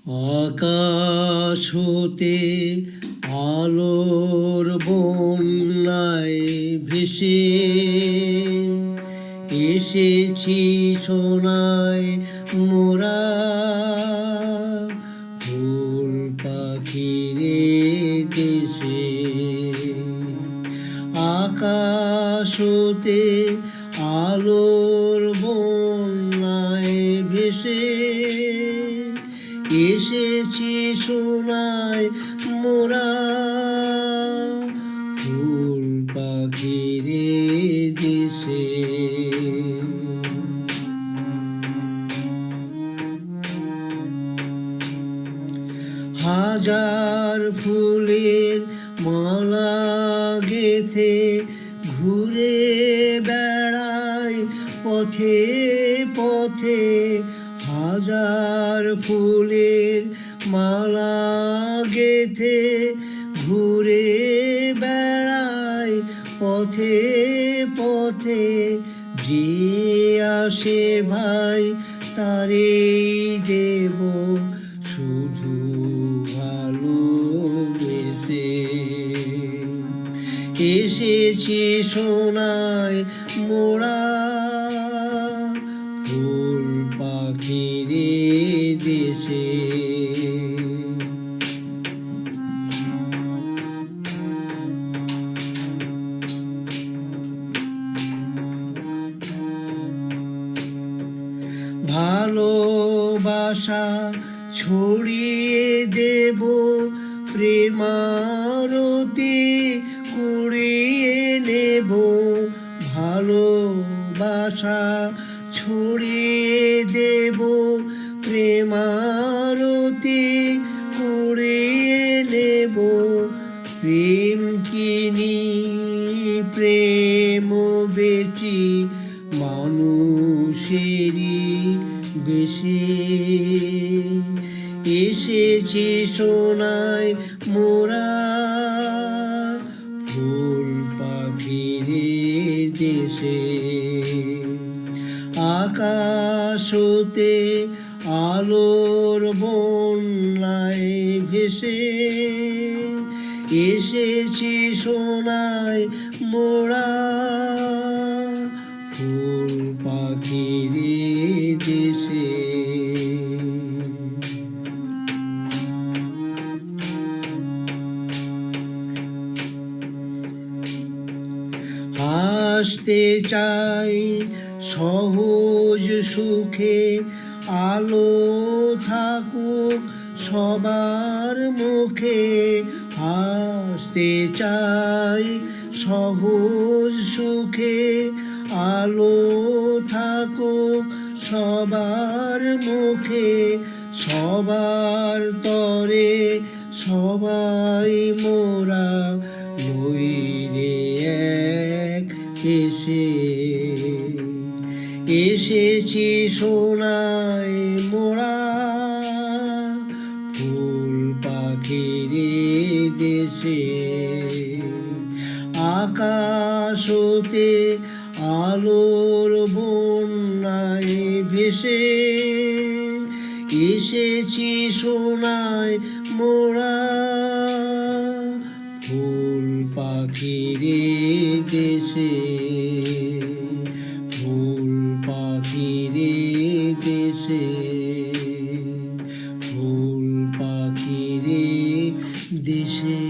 আকাশ হতে আলোর বন্যায় ভেসে এসেছি সোনায় মোরা ফুল পাখির দেশে। আকাশ হতে আলোর বন্যায় ভেসে এসেছি সোনায় মোরা ফুল পাখির দেশে। হাজার ফুলের মালা গেথে ঘুরে বেড়াই পথে পথে। হাজার ফুলের মালা গেথে ঘুরে বেড়াই পথে পথে। যে আসে ভাই তারেই দেব শুধু ভালোবেসে। এসেছি সোনায় মোরা ফুল পাখির দেশে। ভালোবাসা ছড়িয়ে দেব প্রেমারতি কুড়িয়ে নেব। ভালোবাসা ছড়িয়ে দেব প্রেমারতি কুড়িয়ে নেব। প্রেম কিনি প্রেম বেচি মানুষেরই বেশে। এসেছি সোনায় মোরা ফুল পাখির দেশে। আকাশ হতে আলোর বন্যায় ভেসে এসেছি সোনায় মোরা ফুল পাখির দেশে। হাসতে চাই সহজ সুখে আলো থাকুক সবার মুখে। হাসতে চাই সহজ সুখে আলো থাকুক সবার মুখে। সবার তরে সবাই মোরা নইরে এক এসে। এসেছি সোনায় মোরা ফুল পাখির দেশে। আকাশ হতে আলোর বন্যায় ভেসে এসেছি সোনায় মোরা ফুল পাখির দেশে। ফুল পাখির দেশে। ফুল পাখির দেশে।